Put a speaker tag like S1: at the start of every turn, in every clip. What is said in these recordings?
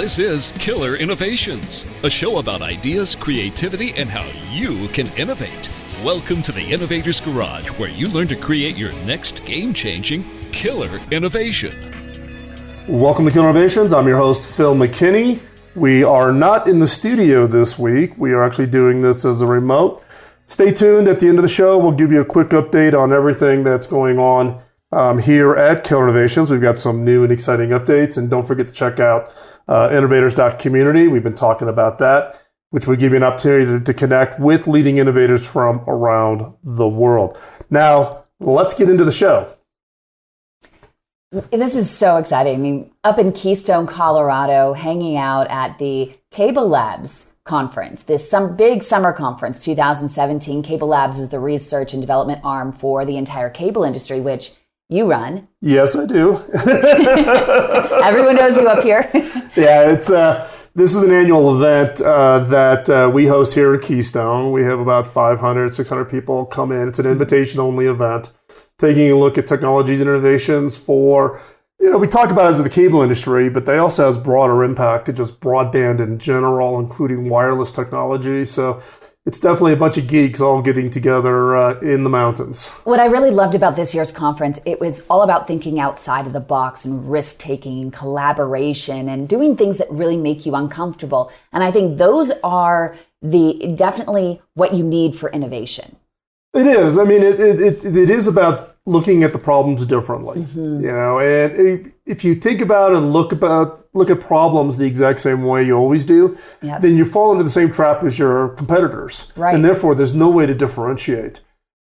S1: This is Killer Innovations, a show about ideas, creativity, and how you can innovate. Welcome to the Innovators Garage, where you learn to create your next game-changing killer innovation.
S2: Welcome to Killer Innovations. I'm your host, Phil McKinney. We are not in the studio this week. We are actually doing this as a remote. Stay tuned. At the end of the show, we'll give you a quick update on everything that's going on here at Killer Innovations. We've got some new and exciting updates, and don't forget to check out innovators.community. We've been talking about that, which will give you an opportunity to connect with leading innovators from around the world. Now, let's get into the show.
S3: This is so exciting. I mean, up in Keystone, Colorado, hanging out at the CableLabs conference, this big summer conference, 2017. CableLabs is the research and development arm for the entire cable industry, which you run.
S2: Yes, I do.
S3: Everyone knows you up here.
S2: Yeah, this is an annual event that we host here in Keystone. We have about 500, 600 people come in. It's an invitation-only event, taking a look at technologies and innovations for, we talk about it as the cable industry, but they also has broader impact to just broadband in general, including wireless technology. So it's definitely a bunch of geeks all getting together in the mountains.
S3: What I really loved about this year's conference, it was all about thinking outside of the box and risk-taking and collaboration and doing things that really make you uncomfortable. And I think those are definitely what you need for innovation.
S2: It is. I mean, it is about looking at the problems differently. Mm-hmm. And if you think about and look at problems the exact same way you always do, yep, then you fall into the same trap as your competitors. Right. And therefore, there's no way to differentiate.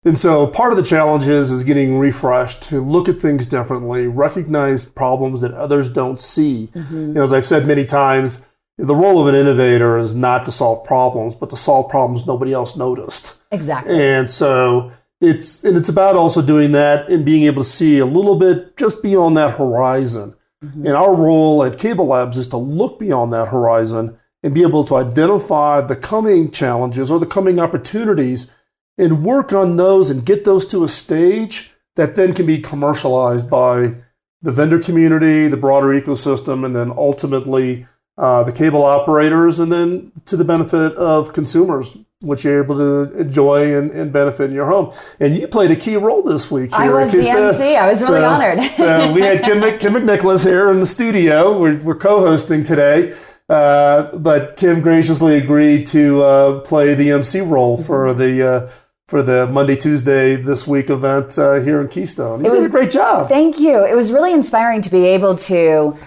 S2: And so part of the challenge is getting refreshed to look at things differently, recognize problems that others don't see. Mm-hmm. As I've said many times, the role of an innovator is not to solve problems, but to solve problems nobody else noticed.
S3: Exactly.
S2: And so it's about also doing that and being able to see a little bit just beyond that horizon. Mm-hmm. And our role at CableLabs is to look beyond that horizon and be able to identify the coming challenges or the coming opportunities and work on those and get those to a stage that then can be commercialized by the vendor community, the broader ecosystem, and then ultimately the cable operators, and then to the benefit of consumers, which you're able to enjoy and benefit in your home. And you played a key role this week here.
S3: I was the MC. I was really honored.
S2: So we had Kim McNicholas here in the studio. We're co-hosting today, but Kim graciously agreed to play the MC role for the Monday, Tuesday this week event here in Keystone. You did a great job.
S3: Thank you. It was really inspiring to be able to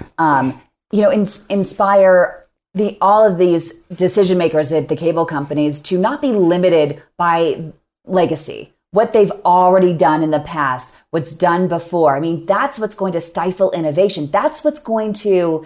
S3: inspire all of these decision makers at the cable companies to not be limited by legacy, what they've already done in the past, what's done before. I mean, that's what's going to stifle innovation. That's what's going to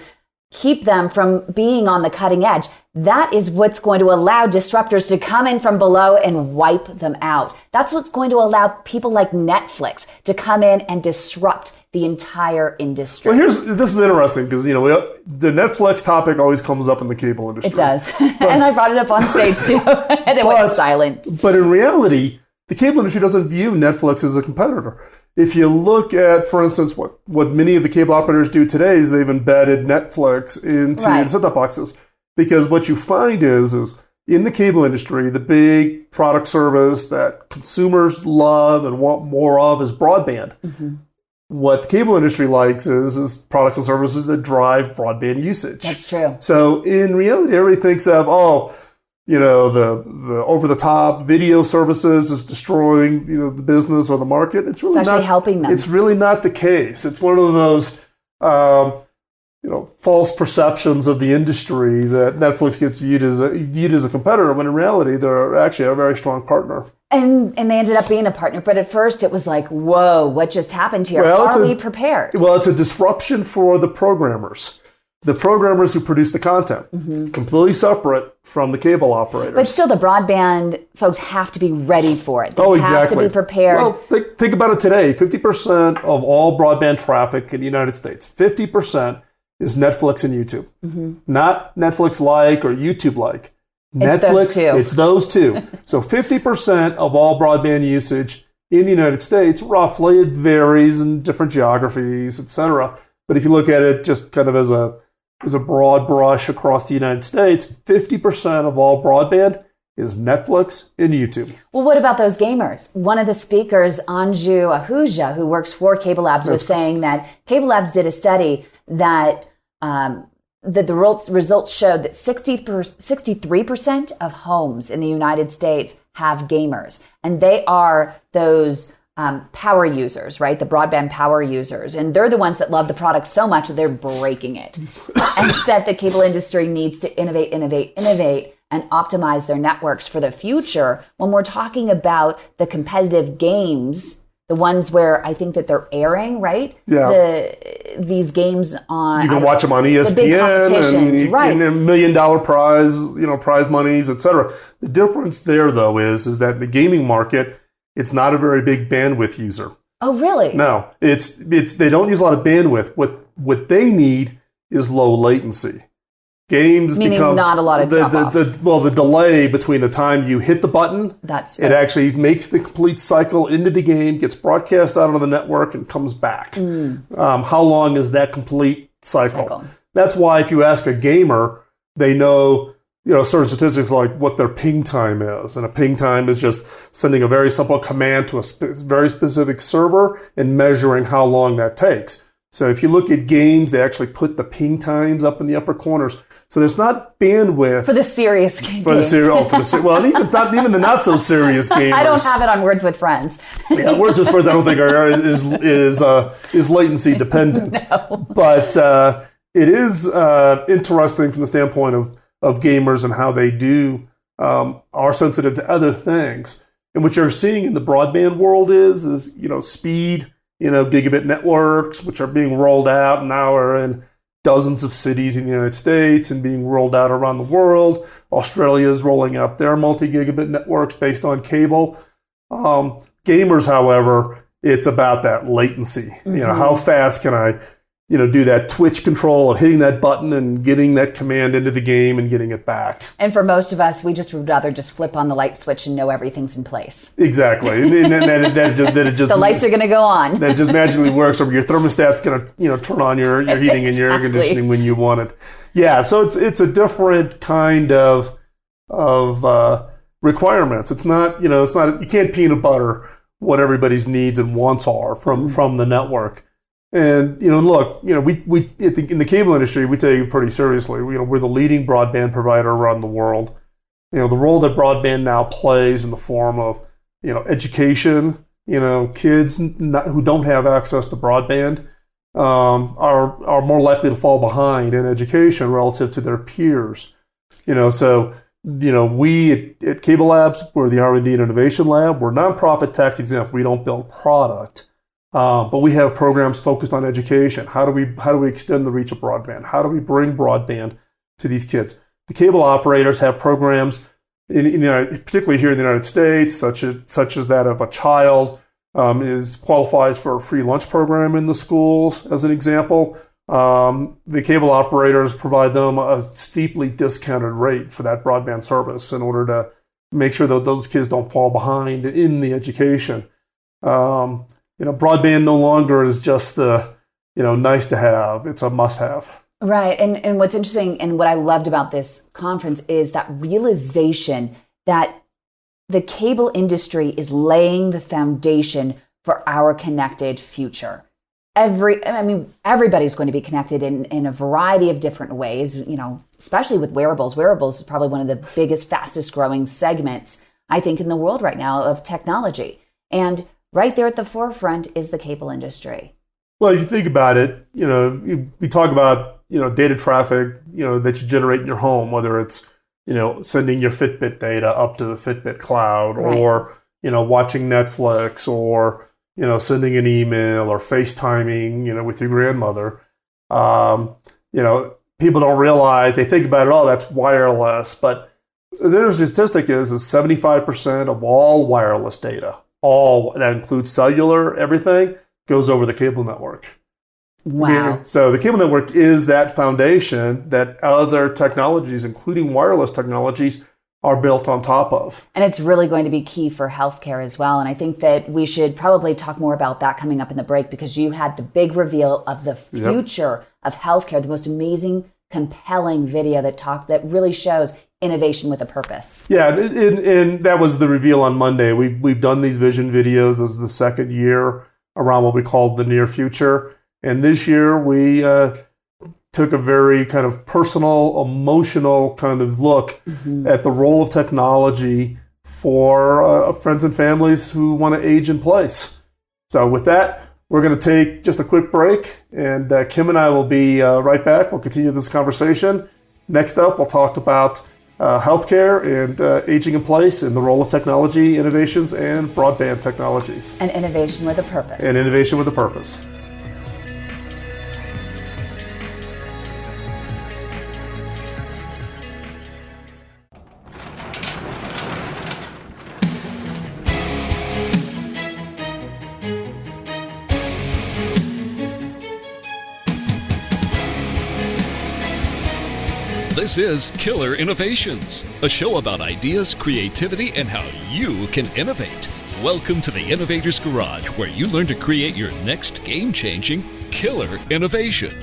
S3: keep them from being on the cutting edge. That is what's going to allow disruptors to come in from below and wipe them out. That's what's going to allow people like Netflix to come in and disrupt the entire industry.
S2: Well, this is interesting because, the Netflix topic always comes up in the cable industry.
S3: It does. And I brought it up on stage too. And it went silent.
S2: But in reality, the cable industry doesn't view Netflix as a competitor. If you look at, for instance, what many of the cable operators do today is they've embedded Netflix into set-top boxes. Because what you find is in the cable industry, the big product service that consumers love and want more of is broadband. Mm-hmm. What the cable industry likes is products and services that drive broadband usage.
S3: That's true.
S2: So in reality, everybody thinks of, the over-the-top video services is destroying, the business or the market. It's
S3: actually helping them.
S2: It's really not the case. It's one of those, false perceptions of the industry that Netflix gets viewed as a competitor, when in reality, they're actually a very strong partner.
S3: And they ended up being a partner, but at first it was like, whoa, what just happened here? Are we prepared?
S2: Well, it's a disruption for the programmers. The programmers who produce the content. Mm-hmm. It's completely separate from the cable operators.
S3: But still, the broadband folks have to be ready for it. They have to be prepared.
S2: Well, think about it today. 50% of all broadband traffic in the United States, 50% is Netflix and YouTube. Mm-hmm. Not Netflix-like or YouTube-like. It's those two. So 50% of all broadband usage in the United States, roughly, it varies in different geographies, et cetera. But if you look at it just kind of as a as a broad brush across the United States, 50% of all broadband is Netflix and YouTube.
S3: Well, what about those gamers? One of the speakers, Anju Ahuja, who works for CableLabs, was saying that CableLabs did a study that the results showed that 63% of homes in the United States have gamers, and they are those power users, right? The broadband power users. And they're the ones that love the product so much that they're breaking it. And that the cable industry needs to innovate, and optimize their networks for the future. When we're talking about the competitive games, the ones where I think that they're airing, right?
S2: Yeah.
S3: These games on...
S2: You can watch them on ESPN,
S3: the big competitions, right.
S2: and $1 million prize, prize monies, etc. The difference there, though, is that the gaming market, it's not a very big bandwidth user.
S3: Oh, really?
S2: No, it's they don't use a lot of bandwidth. What they need is low latency. Games
S3: meaning
S2: become
S3: not a lot of drop-off.
S2: The delay between the time you hit the button, it actually makes the complete cycle into the game, gets broadcast out on the network, and comes back. How long is that complete cycle? That's why if you ask a gamer, they know certain statistics like what their ping time is, and a ping time is just sending a very simple command to a very specific server and measuring how long that takes. So if you look at games, they actually put the ping times up in the upper corners. So there's not bandwidth
S3: for the serious games.
S2: Well, even the not so serious gamers.
S3: I don't have it on Words with Friends.
S2: Yeah, Words with Friends I don't think is latency dependent.
S3: No.
S2: But it is interesting from the standpoint of gamers and how they are sensitive to other things. And what you're seeing in the broadband world is speed. Gigabit networks, which are being rolled out now, are in dozens of cities in the United States and being rolled out around the world. Australia is rolling out their multi-gigabit networks based on cable. Gamers, however, it's about that latency.
S3: Mm-hmm.
S2: How fast can I, do that twitch control of hitting that button and getting that command into the game and getting it back.
S3: And for most of us, we just would rather just flip on the light switch and know everything's in place.
S2: Exactly. And the lights
S3: are going to go on.
S2: That just magically works, or your thermostat's going to turn on your heating and your air conditioning when you want it. Yeah, so it's a different kind of requirements. It's not you can't peanut butter what everybody's needs and wants are from the network. And look, we in the cable industry, we take it pretty seriously. We're the leading broadband provider around the world. The role that broadband now plays in the form of education. Kids who don't have access to broadband are more likely to fall behind in education relative to their peers. So we at CableLabs, we're the R&D and Innovation Lab. We're nonprofit, tax exempt. We don't build product. But we have programs focused on education. How do we extend the reach of broadband? How do we bring broadband to these kids? The cable operators have programs, particularly here in the United States, such as that of a child qualifies for a free lunch program in the schools, as an example. The cable operators provide them a steeply discounted rate for that broadband service in order to make sure that those kids don't fall behind in the education. Broadband no longer is just the, nice to have. It's a must have.
S3: Right. And what's interesting and what I loved about this conference is that realization that the cable industry is laying the foundation for our connected future. Everybody's going to be connected in a variety of different ways, especially with wearables. Wearables is probably one of the biggest, fastest growing segments, I think, in the world right now of technology. And right there at the forefront is the cable industry.
S2: Well, if you think about it, we talk about, data traffic, that you generate in your home, whether it's, sending your Fitbit data up to the Fitbit cloud,
S3: right,
S2: or, watching Netflix, or, sending an email or FaceTiming, with your grandmother. People don't realize, they think about it, oh, that's wireless. But the interesting statistic is 75% of all wireless data, all that includes cellular, everything, goes over the cable network.
S3: Wow.
S2: So the cable network is that foundation that other technologies, including wireless technologies, are built on top of.
S3: And it's really going to be key for healthcare as well. And I think that we should probably talk more about that coming up in the break, because you had the big reveal of the future of healthcare, the most amazing compelling video that really shows innovation with a purpose.
S2: Yeah, and that was the reveal on Monday. We've done these vision videos. This is the second year around what we called the near future. And this year we took a very kind of personal, emotional kind of look at the role of technology for friends and families who want to age in place. So with that, we're going to take just a quick break, and Kim and I will be right back. We'll continue this conversation. Next up, we'll talk about healthcare and aging in place and the role of technology, innovations, and broadband technologies.
S3: And innovation with a purpose.
S2: And innovation with a purpose.
S1: This is Killer Innovations, a show about ideas, creativity, and how you can innovate. Welcome to the Innovators Garage, where you learn to create your next game-changing killer innovation.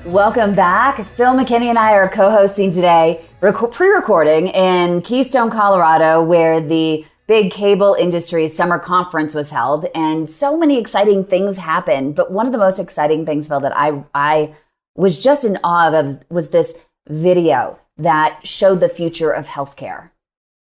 S3: Welcome back. Phil McKinney and I are co-hosting today, pre-recording in Keystone, Colorado, where the big cable industry summer conference was held, and so many exciting things happened. But one of the most exciting things, Phil, that I was just in awe of was this video that showed the future of healthcare.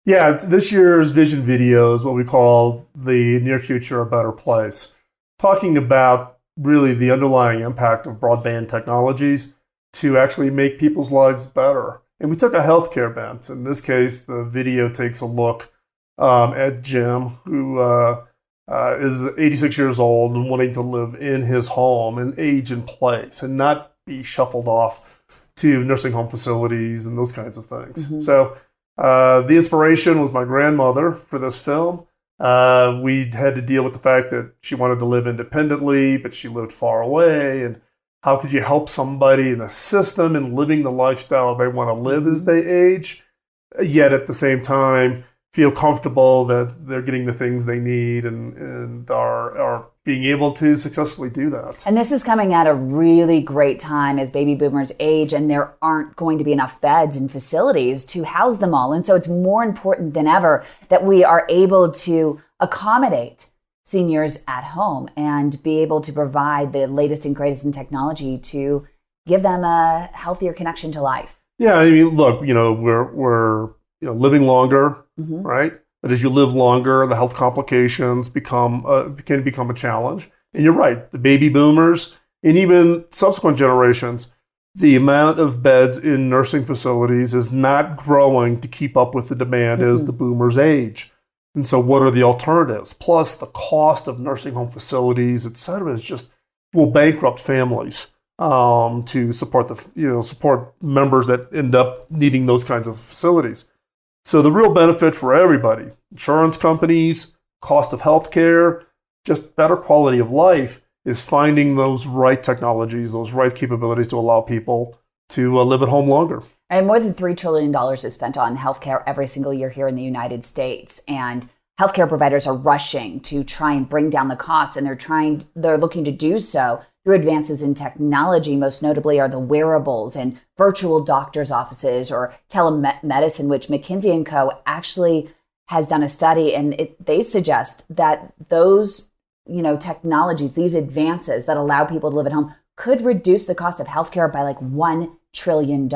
S2: Yeah, this year's vision video is what we call the near future, a better place, talking about really the underlying impact of broadband technologies to actually make people's lives better. And we took a healthcare bent. In this case, the video takes a look at Jim, who is 86 years old and wanting to live in his home and age in place and not be shuffled off to nursing home facilities and those kinds of things. So the inspiration was my grandmother for this film. We had to deal with the fact that she wanted to live independently, but she lived far away. And how could you help somebody in the system and living the lifestyle they want to live as they age, yet at the same time feel comfortable that they're getting the things they need and are being able to successfully do that.
S3: And this is coming at a really great time as baby boomers age, and there aren't going to be enough beds and facilities to house them all. And so it's more important than ever that we are able to accommodate seniors at home and be able to provide the latest and greatest in technology to give them a healthier connection to life.
S2: Yeah, I mean, look, we're living longer, right? But as you live longer, the health complications can become a challenge. And you're right, the baby boomers and even subsequent generations, the amount of beds in nursing facilities is not growing to keep up with the demand as the boomers age. And so what are the alternatives? Plus the cost of nursing home facilities, et cetera, will bankrupt families to support support members that end up needing those kinds of facilities. So the real benefit for everybody, insurance companies, cost of healthcare, just better quality of life, is finding those right technologies, those right capabilities to allow people to live at home longer.
S3: And more than $3 trillion is spent on healthcare every single year here in the United States. And healthcare providers are rushing to try and bring down the cost, and they're looking to do so through advances in technology. Most notably are the wearables and virtual doctor's offices or telemedicine, which McKinsey & Co. actually has done a study, and they suggest that those technologies, these advances that allow people to live at home, could reduce the cost of healthcare by like $1 trillion.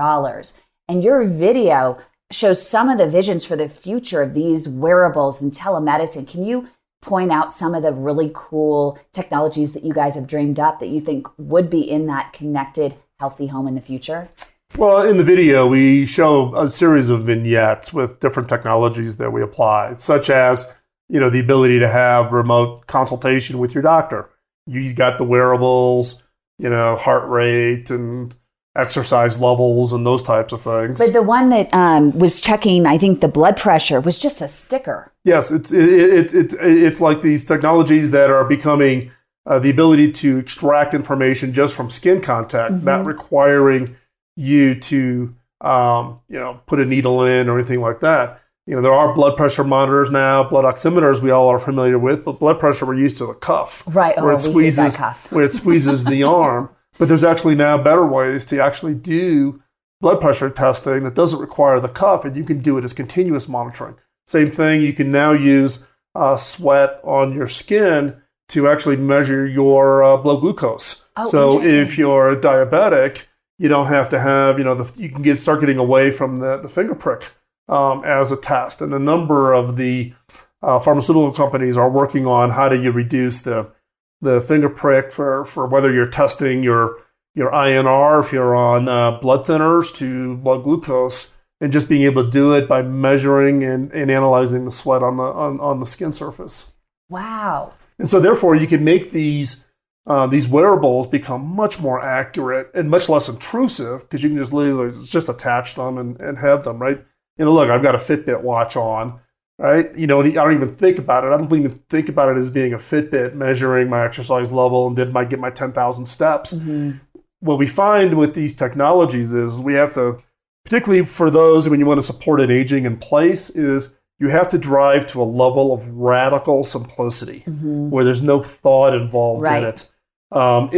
S3: And your video shows some of the visions for the future of these wearables and telemedicine. Can you point out some of the really cool technologies that you guys have dreamed up that you think would be in that connected, healthy home in the future?
S2: Well, in the video, we show a series of vignettes with different technologies that we apply, such as, the ability to have remote consultation with your doctor. You got the wearables, heart rate and exercise levels and those types of things.
S3: But the one that was checking, I think, the blood pressure was just a sticker.
S2: Yes, it's like these technologies that are becoming the ability to extract information just from skin contact, not requiring you to put a needle in or anything like that. There are blood pressure monitors now, blood oximeters we all are familiar with, but blood pressure we're used to the cuff,
S3: right?
S2: Where it squeeses the arm. But there's actually now better ways to actually do blood pressure testing that doesn't require the cuff, and you can do it as continuous monitoring. Same thing, you can now use sweat on your skin to actually measure your blood glucose.
S3: Oh,
S2: so if you're diabetic, you don't have to have, you can start getting away from the finger prick as a test. And a number of the pharmaceutical companies are working on how do you reduce the finger prick for whether you're testing your INR, if you're on blood thinners, to blood glucose, and just being able to do it by measuring and analyzing the sweat on the skin surface.
S3: Wow.
S2: And so therefore you can make these wearables become much more accurate and much less intrusive, because you can just literally just attach them and have them, right? Look, I've got a Fitbit watch on, right? I don't even think about it. I don't even think about it as being a Fitbit measuring my exercise level and get my 10,000 steps.
S3: Mm-hmm.
S2: What we find with these technologies is we have to, particularly for those when you want to support an aging in place, is you have to drive to a level of radical simplicity where there's no thought involved in it. And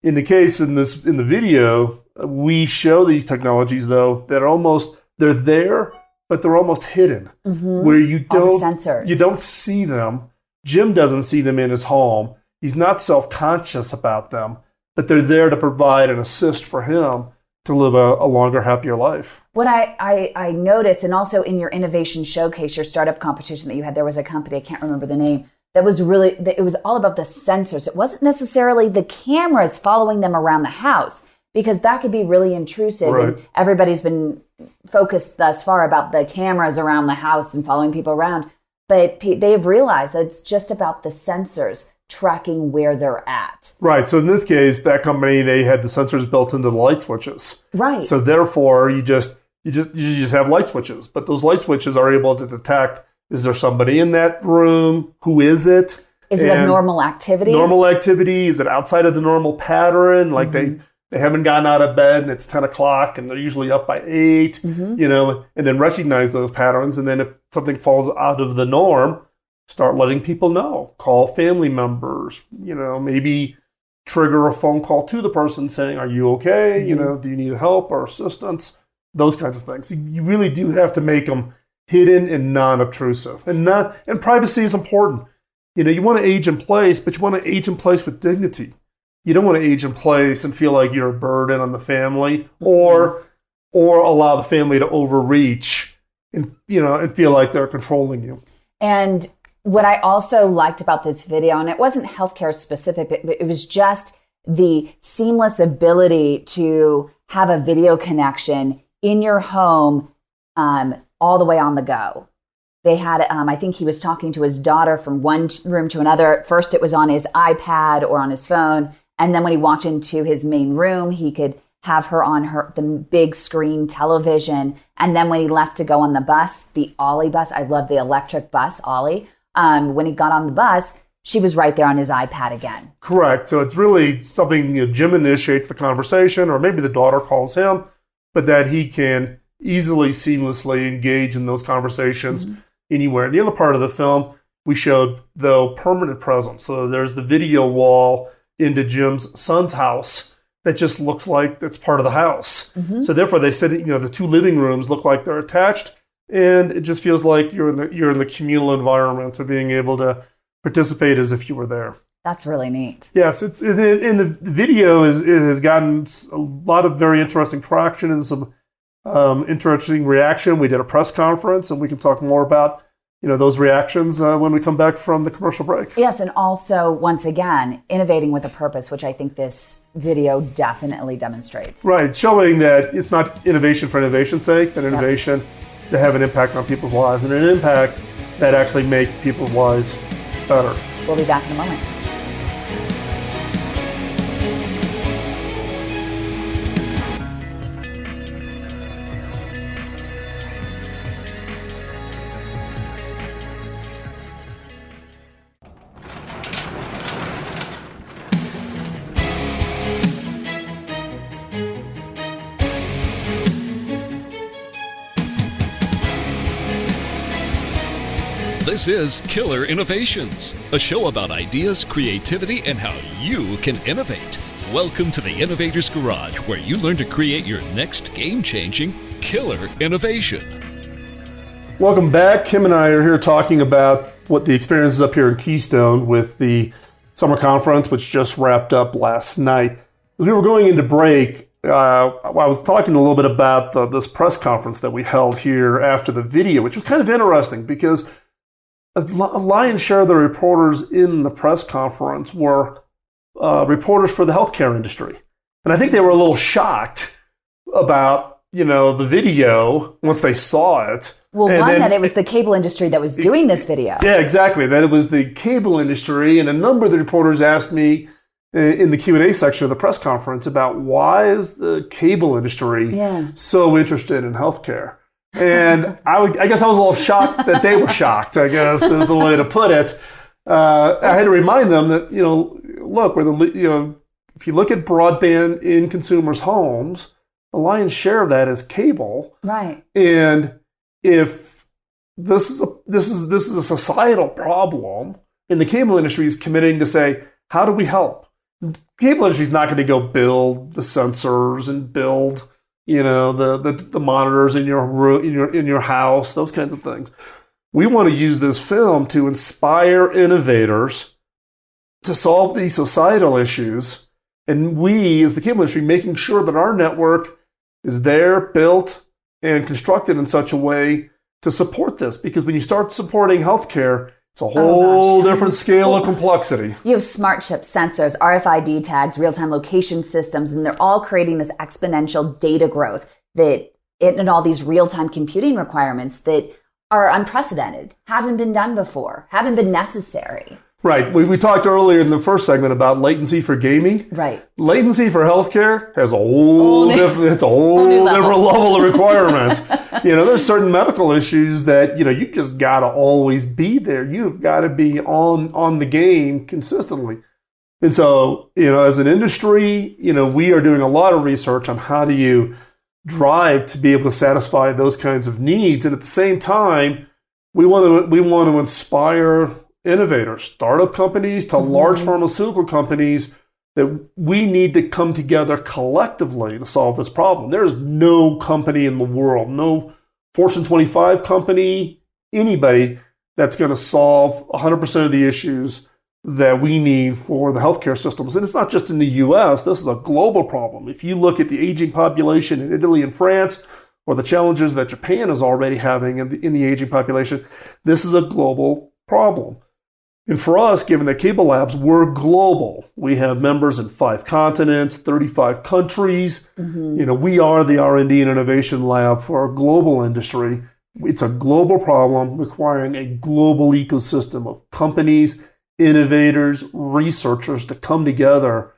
S2: in the case in the video, we show these technologies though that are they're there, but they're almost hidden, where you don't see them. Jim doesn't see them in his home. He's not self-conscious about them, but they're there to provide an assist for him to live a longer, happier life.
S3: What I noticed, and also in your innovation showcase, your startup competition that you had, there was a company, I can't remember the name, it was all about the sensors. It wasn't necessarily the cameras following them around the house, because that could be really intrusive.
S2: Right.
S3: And everybody's been focused thus far about the cameras around the house and following people around. But they've realized that it's just about the sensors tracking where they're at.
S2: Right. So in this case, that company, they had the sensors built into the light switches.
S3: Right.
S2: So therefore, you just have light switches, but those light switches are able to detect, is there somebody in that room? Who is it?
S3: Is it a normal activity?
S2: Normal activity? Is it outside of the normal pattern? Like they haven't gotten out of bed and it's 10 o'clock and they're usually up by 8, and then recognize those patterns. And then if something falls out of the norm, start letting people know. Call family members, maybe trigger a phone call to the person saying, are you okay? Do you need help or assistance? Those kinds of things. You really do have to make them hidden and non-obtrusive. And privacy is important. You want to age in place, but you want to age in place with dignity. You don't want to age in place and feel like you're a burden on the family, or allow the family to overreach and feel like they're controlling you.
S3: And what I also liked about this video, and it wasn't healthcare specific, but it was just the seamless ability to have a video connection in your home, all the way on the go. They had, I think he was talking to his daughter from one room to another. First, it was on his iPad or on his phone. And then when he walked into his main room, he could have her on the big screen television. And then when he left to go on the bus, the Ollie bus, I love the electric bus, Ollie. When he got on the bus, she was right there on his iPad again.
S2: Correct. So it's really something, Jim initiates the conversation, or maybe the daughter calls him, but that he can easily, seamlessly engage in those conversations anywhere. And the other part of the film, we showed, though, permanent presence. So there's the video wall into Jim's son's house that just looks like it's part of the house. So therefore, they said, the two living rooms look like they're attached, and it just feels like you're in the communal environment of being able to participate as if you were there.
S3: That's really neat.
S2: Yes, and the video has gotten a lot of very interesting traction and some interesting reaction. We did a press conference, and we can talk more about those reactions when we come back from the commercial break.
S3: Yes, and also, once again, innovating with a purpose, which I think this video definitely demonstrates.
S2: Right, showing that it's not innovation for innovation's sake, but innovation to have an impact on people's lives, and an impact that actually makes people's lives better.
S3: We'll be back in a moment.
S1: This is Killer Innovations, a show about ideas, creativity, and how you can innovate. Welcome to the Innovators Garage, where you learn to create your next game-changing killer innovation.
S2: Welcome back. Kim and I are here talking about what the experience is up here in Keystone with the summer conference, which just wrapped up last night. As we were going into break, I was talking a little bit about this press conference that we held here after the video, which was kind of interesting because a lion's share of the reporters in the press conference were reporters for the healthcare industry. And I think they were a little shocked about, the video once they saw it.
S3: Well, that it was the cable industry that was doing this video.
S2: Yeah, exactly. That it was the cable industry. And a number of the reporters asked me in the Q&A section of the press conference about why is the cable industry so interested in healthcare? And I guess I was a little shocked that they were shocked, I guess is the way to put it. I had to remind them that, look, if you look at broadband in consumers' homes, the lion's share of that is cable.
S3: Right.
S2: And if this is a societal problem, and the cable industry is committing to say, how do we help? The cable industry is not going to go build the sensors and build, the monitors in your room, in your house, those kinds of things. We want to use this film to inspire innovators to solve these societal issues. And we, as the cable industry, making sure that our network is there, built, and constructed in such a way to support this. Because when you start supporting healthcare, it's a whole different scale of complexity.
S3: You have smart chip sensors, RFID tags, real-time location systems, and they're all creating this exponential data growth and all these real-time computing requirements that are unprecedented, haven't been done before, haven't been necessary.
S2: Right. We talked earlier in the first segment about latency for gaming.
S3: Right.
S2: Latency for healthcare has a whole different level of requirement. There's certain medical issues that, you just got to always be there. You've got to be on the game consistently. And so, as an industry, we are doing a lot of research on how do you drive to be able to satisfy those kinds of needs. And at the same time, we want to inspire innovators, startup companies to large pharmaceutical companies, that we need to come together collectively to solve this problem. There's no company in the world, no Fortune 25 company, anybody that's going to solve 100% of the issues that we need for the healthcare systems. And it's not just in the US, this is a global problem. If you look at the aging population in Italy and France, or the challenges that Japan is already having in the aging population, this is a global problem. And for us, given that CableLabs, we're global. We have members in 5 continents, 35 countries. We are the R&D and innovation lab for our global industry. It's a global problem requiring a global ecosystem of companies, innovators, researchers to come together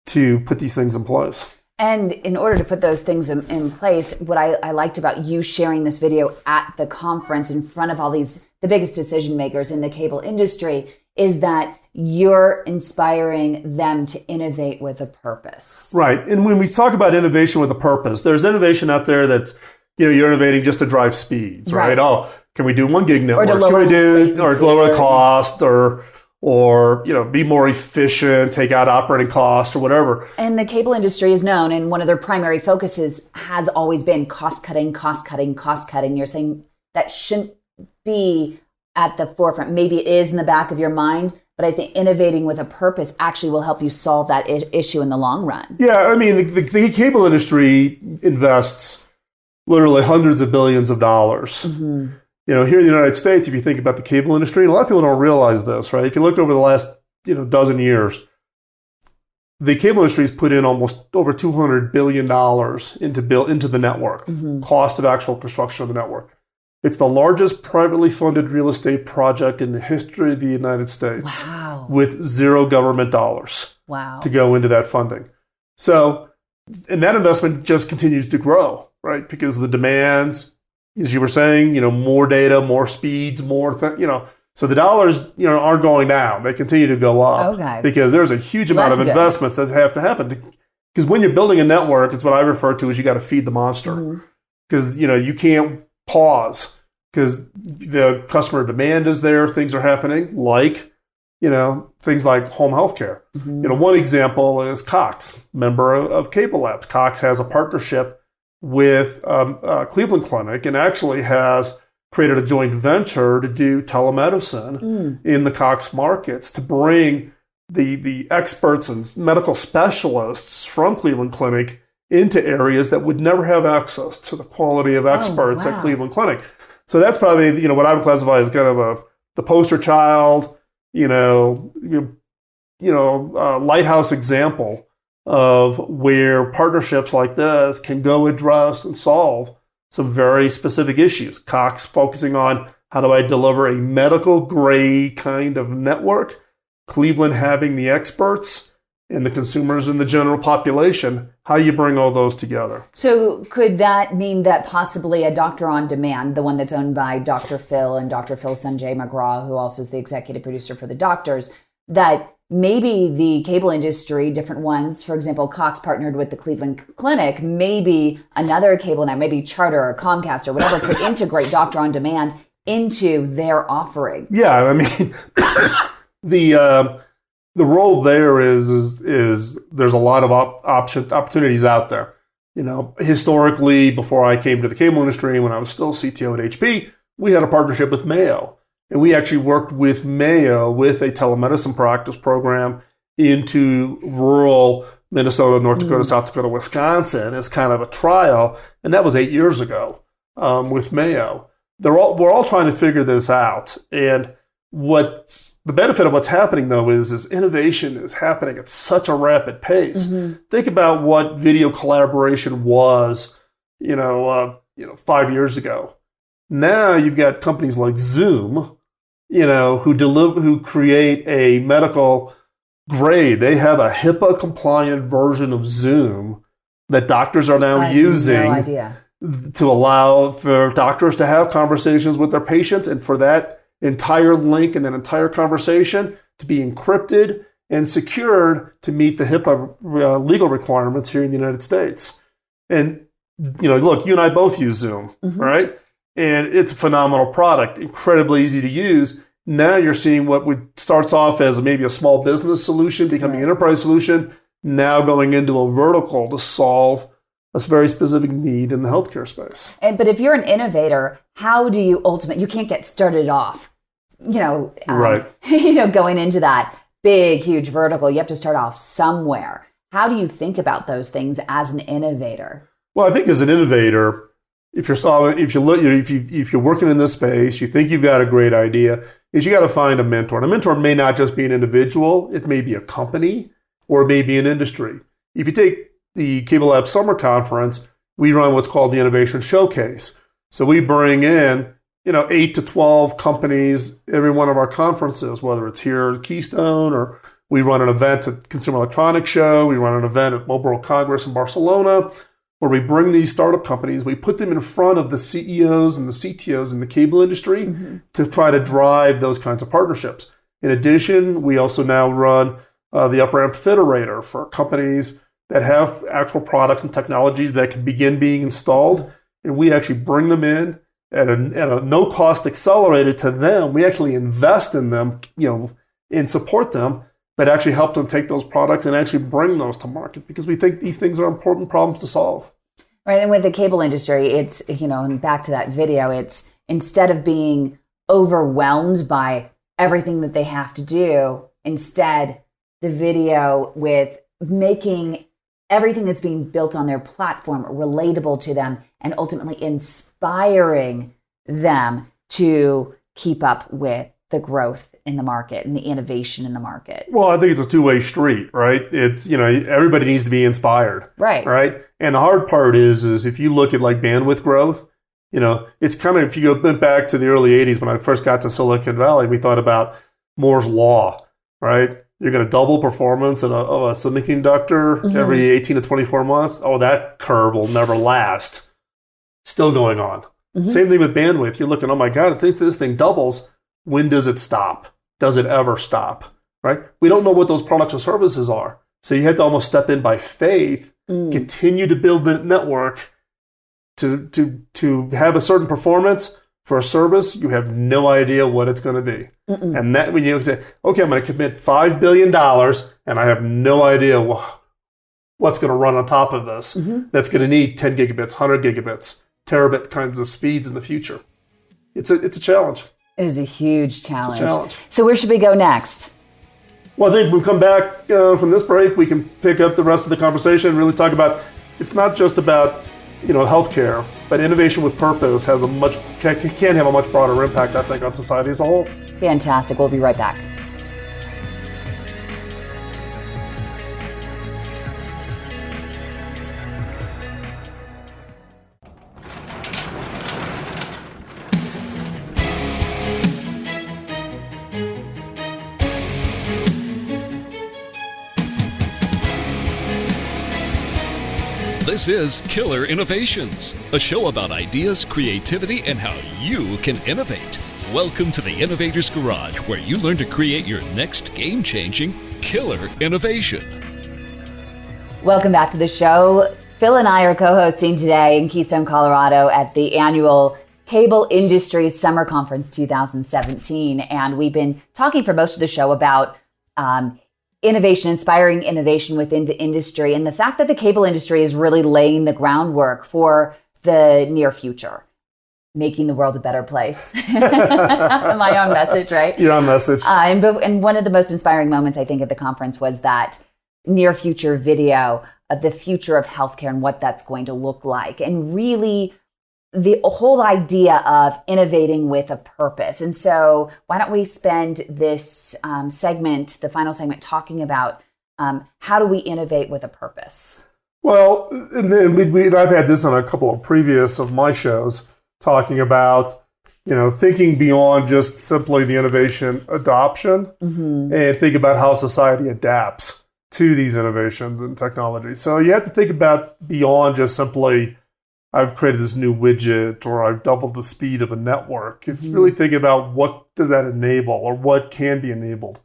S2: to put these things in place.
S3: And in order to put those things in place, what I liked about you sharing this video at the conference in front of all the biggest decision makers in the cable industry is that you're inspiring them to innovate with a purpose.
S2: Right. And when we talk about innovation with a purpose, there's innovation out there that's, you're innovating just to drive speeds, right? Oh, can we do 1 gig networks? Or lower cost or be more efficient, take out operating cost or whatever.
S3: And the cable industry is known, and one of their primary focuses has always been cost cutting. You're saying that shouldn't be at the forefront. Maybe it is in the back of your mind, but I think innovating with a purpose actually will help you solve that issue in the long run.
S2: Yeah, I mean, the cable industry invests literally hundreds of billions of dollars. Here in the United States, if you think about the cable industry, a lot of people don't realize this, right? If you look over the last, dozen years, the cable industry has put in almost over $200 billion into the network, cost of actual construction of the network. It's the largest privately funded real estate project in the history of the United States, with zero government dollars to go into that funding. So, and that investment just continues to grow, right? Because of the demands, as you were saying, more data, more speeds, so the dollars, aren't going down. They continue to go up because there's a huge amount of investments that have to happen. Because when you're building a network, it's what I refer to as you got to feed the monster. Because, you can't pause because the customer demand is there. Things are happening like things like home healthcare. One example is Cox, member of CableLabs. Cox has a partnership with Cleveland Clinic and actually has created a joint venture to do telemedicine in the Cox markets to bring the experts and medical specialists from Cleveland Clinic into areas that would never have access to the quality of experts at Cleveland Clinic. So that's probably, what I would classify as kind of the poster child, lighthouse example of where partnerships like this can go address and solve some very specific issues. Cox focusing on how do I deliver a medical grade kind of network, Cleveland having the experts and the consumers and the general population. How do you bring all those together?
S3: So could that mean that possibly a Doctor on Demand, the one that's owned by Dr. Phil and Dr. Phil's son Jay McGraw, who also is the executive producer for The Doctors, that maybe the cable industry, different ones, for example, Cox partnered with the Cleveland Clinic, maybe another cable network, maybe Charter or Comcast or whatever, could integrate Doctor on Demand into their offering? Yeah,
S2: I mean, the role there is there's a lot of opportunities out there. Historically, before I came to the cable industry, when I was still CTO at HP, we had a partnership with Mayo. And we actually worked with Mayo with a telemedicine practice program into rural Minnesota, North Dakota, South Dakota, Wisconsin as kind of a trial. And that was 8 years ago with Mayo. We're all trying to figure this out. And the benefit of what's happening, though, is innovation is happening at such a rapid pace. Think about what video collaboration was, 5 years ago. Now you've got companies like Zoom, who create a medical grade. They have a HIPAA compliant version of Zoom that doctors are now using to allow for doctors to have conversations with their patients, and for that entire link and that entire conversation to be encrypted and secured to meet the HIPAA legal requirements here in the United States. And, look, you and I both use Zoom, right? And it's a phenomenal product, incredibly easy to use. Now you're seeing what starts off as maybe a small business solution becoming an enterprise solution, now going into a vertical to solve a very specific need in the healthcare space.
S3: But if you're an innovator, how do you you can't get started off, going into that big, huge vertical. You have to start off somewhere. How do you think about those things as an innovator?
S2: Well, I think as an innovator, if you're working in this space, you think you've got a great idea, is you got to find a mentor. And a mentor may not just be an individual, it may be a company, or it may be an industry. If you take the CableLabs Summer Conference, we run what's called the Innovation Showcase. So we bring in 8 to 12 companies every one of our conferences, whether it's here at Keystone, or we run an event at Consumer Electronics Show, we run an event at Mobile World Congress in Barcelona, where we bring these startup companies, we put them in front of the CEOs and the CTOs in the cable industry to try to drive those kinds of partnerships. In addition, we also now run the Up-Ramp Fiterator for companies that have actual products and technologies that can begin being installed, and we actually bring them in at a no-cost accelerator to them. We actually invest in them, and support them, but actually help them take those products and actually bring those to market, because we think these things are important problems to solve.
S3: Right, and with the cable industry, it's, and back to that video, it's instead of being overwhelmed by everything that they have to do, instead the video with making everything that's being built on their platform relatable to them and ultimately inspiring them to keep up with the growth in the market and the innovation in the market.
S2: Well, I think it's a two-way street, right? It's, everybody needs to be inspired. Right? And the hard part is if you look at like bandwidth growth, it's kind of, if you go back to the early 80s when I first got to Silicon Valley, we thought about Moore's Law, right? You're going to double performance of a semiconductor every 18 to 24 months. Oh, that curve will never last. Still going on. Same thing with bandwidth. You're looking, oh my God, I think this thing doubles. When does it stop? Does it ever stop? Right? We don't know what those products or services are. So you have to almost step in by faith, continue to build the network to have a certain performance for a service, you have no idea what it's going to be. And that when you say, okay, I'm going to commit $5 billion and I have no idea what's going to run on top of this. That's going to need 10 gigabits, 100 gigabits, terabit kinds of speeds in the future. It's a challenge.
S3: It is a huge challenge.
S2: It's a challenge.
S3: So where should we go next?
S2: Well, I think when we come back from this break, we can pick up the rest of the conversation and really talk about, it's not just about healthcare, but innovation with purpose can have a much broader impact, I think, on society as a whole.
S3: Fantastic. We'll be right back.
S1: This is Killer Innovations, a show about ideas, creativity, and how you can innovate. Welcome to the Innovators Garage, where you learn to create your next game-changing killer innovation. Welcome
S3: back to the show. Phil and I are co-hosting today in Keystone, Colorado at the annual Cable Industries Summer Conference 2017. And we've been talking for most of the show about innovation, inspiring innovation within the industry, and the fact that the cable industry is really laying the groundwork for the near future, making the world a better place. My own message, right?
S2: Your own message.
S3: And one of the most inspiring moments, I think, at the conference was that near future video of the future of healthcare and what that's going to look like. And really, the whole idea of innovating with a purpose. And so why don't we spend this segment, the final segment, talking about how do we innovate with a purpose? Well,
S2: and I've had this on a couple of previous of my shows, talking about, thinking beyond just simply the innovation adoption and think about how society adapts to these innovations and technology. So you have to think about beyond just simply, I've created this new widget or I've doubled the speed of a network. It's really thinking about what does that enable or what can be enabled.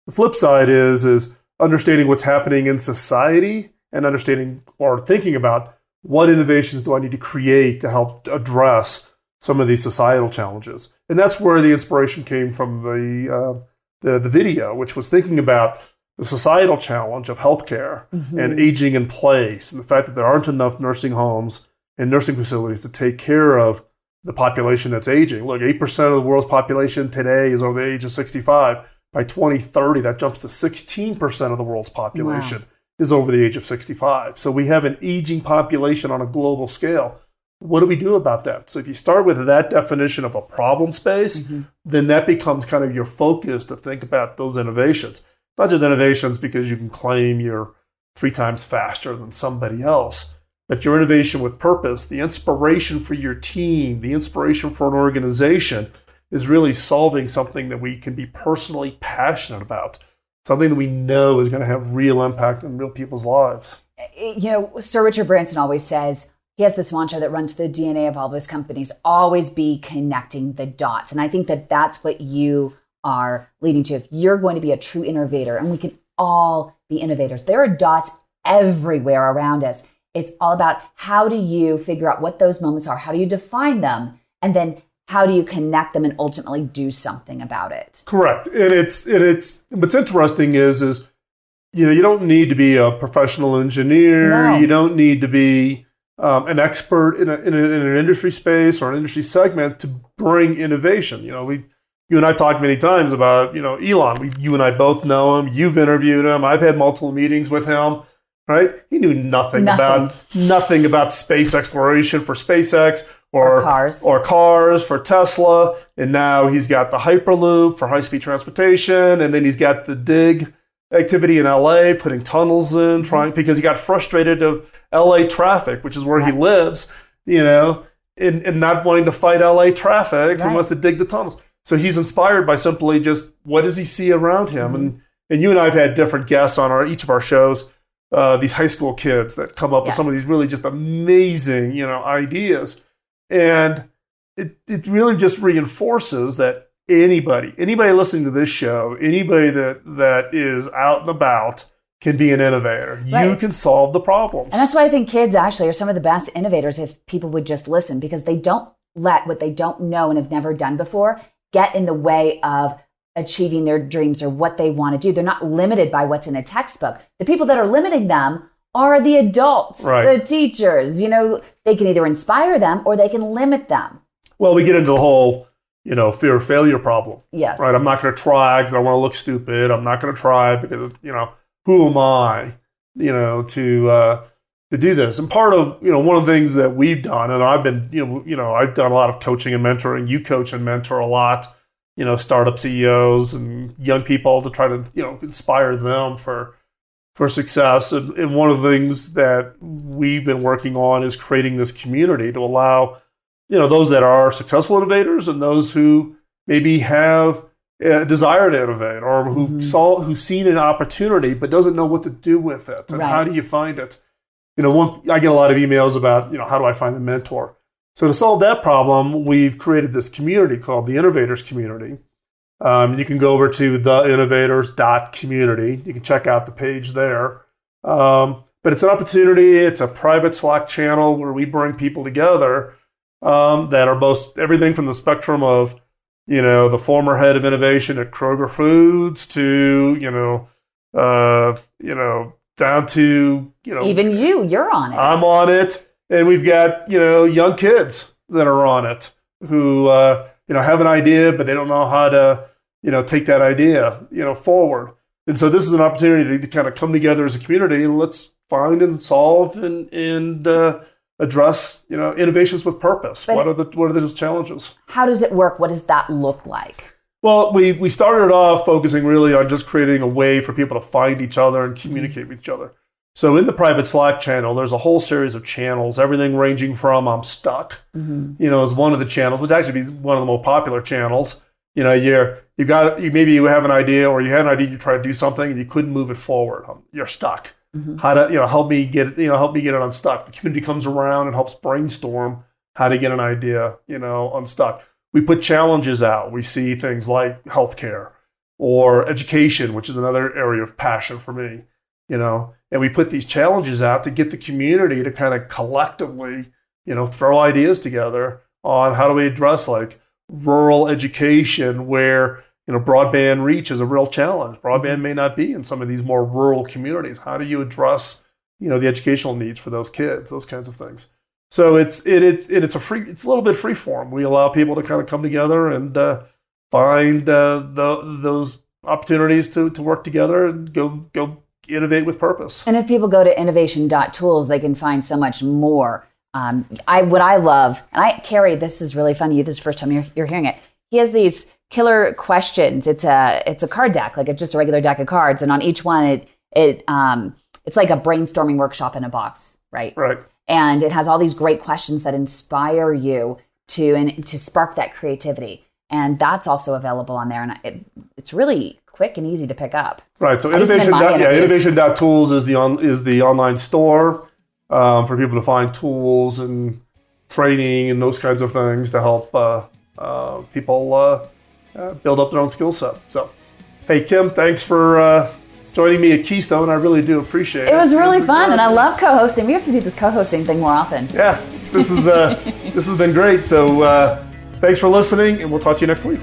S2: The flip side is understanding what's happening in society and understanding or thinking about what innovations do I need to create to help address some of these societal challenges. And that's where the inspiration came from the video, which was thinking about the societal challenge of healthcare and aging in place and the fact that there aren't enough nursing homes and nursing facilities to take care of the population that's aging. Look, 8% of the world's population today is over the age of 65. By 2030, that jumps to 16% of the world's population is over the age of 65. So we have an aging population on a global scale. What do we do about that? So if you start with that definition of a problem space, then that becomes kind of your focus to think about those innovations. Not just innovations because you can claim you're 3 times faster than somebody else, but your innovation with purpose, the inspiration for your team, the inspiration for an organization is really solving something that we can be personally passionate about, something that we know is going to have real impact in real people's lives.
S3: Sir Richard Branson always says, he has this mantra that runs through the DNA of all of his companies, always be connecting the dots. And I think that that's what you are leading to. If you're going to be a true innovator, and we can all be innovators, there are dots everywhere around us. It's all about how do you figure out what those moments are? How do you define them? And then how do you connect them and ultimately do something about it?
S2: Correct. And it's what's interesting is you don't need to be a professional engineer. No. You don't need to be an expert in an industry space or an industry segment to bring innovation. You and I talked many times about Elon. You and I both know him. You've interviewed him. I've had multiple meetings with him. Right? He knew nothing about space exploration for SpaceX or cars for Tesla. And now he's got the Hyperloop for high-speed transportation. And then he's got the dig activity in LA, putting tunnels in, because he got frustrated of LA traffic, which is where he lives, and not wanting to fight LA traffic. He wants to dig the tunnels. So he's inspired by simply just what does he see around him? And you and I have had different guests on each of our shows. These high school kids that come up with some of these really just amazing, ideas. And it really just reinforces that anybody listening to this show, anybody that is out and about can be an innovator. Right. You can solve the problems.
S3: And that's why I think kids actually are some of the best innovators if people would just listen, because they don't let what they don't know and have never done before get in the way of achieving their dreams or what they want to do. They're not limited by what's in a textbook. The people that are limiting them are the adults, the teachers. You know, they can either inspire them or they can limit them.
S2: Well, we get into the whole, fear of failure problem.
S3: Yes.
S2: Right. I'm not going to try because I want to look stupid. I'm not going to try because, who am I, to do this? And part of, one of the things that we've done, and I've been, I've done a lot of coaching and mentoring. You coach and mentor a lot, startup CEOs and young people to try to, inspire them for success. And one of the things that we've been working on is creating this community to allow, those that are successful innovators and those who maybe have a desire to innovate or who've seen an opportunity but doesn't know what to do with it. And how do you find it? I get a lot of emails about, how do I find a mentor? So to solve that problem, we've created this community called the Innovators Community. You can go over to theinnovators.community. You can check out the page there. But it's an opportunity. It's a private Slack channel where we bring people together that are both everything from the spectrum of, the former head of innovation at Kroger Foods to, down to,
S3: even you're on it.
S2: I'm on it. And we've got, young kids that are on it who, have an idea, but they don't know how to, take that idea, forward. And so this is an opportunity to kind of come together as a community and let's find and solve and address, innovations with purpose. But what are those challenges? How
S3: does it work? What does that look like?
S2: Well, we started off focusing really on just creating a way for people to find each other and communicate with each other. So in the private Slack channel, there's a whole series of channels, everything ranging from I'm stuck, is one of the channels, which actually is one of the more popular channels. Maybe you have an idea or you had an idea, you try to do something and you couldn't move it forward. You're stuck. How to, help me get it unstuck. The community comes around and helps brainstorm how to get an idea, unstuck. We put challenges out. We see things like healthcare or education, which is another area of passion for me, and we put these challenges out to get the community to kind of collectively, throw ideas together on how do we address like rural education where, broadband reach is a real challenge. Broadband may not be in some of these more rural communities. How do you address, the educational needs for those kids, those kinds of things? So it's a little bit free form. We allow people to kind of come together and find those opportunities to work together and go innovate with purpose.
S3: And if people go to innovation.tools, they can find so much more. What I love, and Carrie, this is really funny. This is the first time you're hearing it. He has these killer questions. It's a card deck, like just a regular deck of cards, and on each one, it's like a brainstorming workshop in a box, right?
S2: Right.
S3: And it has all these great questions that inspire you to spark that creativity, and that's also available on there. And it's really quick and easy to pick up.
S2: Right. So innovation.tools is the online store for people to find tools and training and those kinds of things to help people build up their own skill set. So, hey, Kim, thanks for joining me at Keystone. I really do appreciate it.
S3: It was really fun, and I love co-hosting. We have to do this co-hosting thing more often.
S2: Yeah, this has been great. So thanks for listening, and we'll talk to you next week.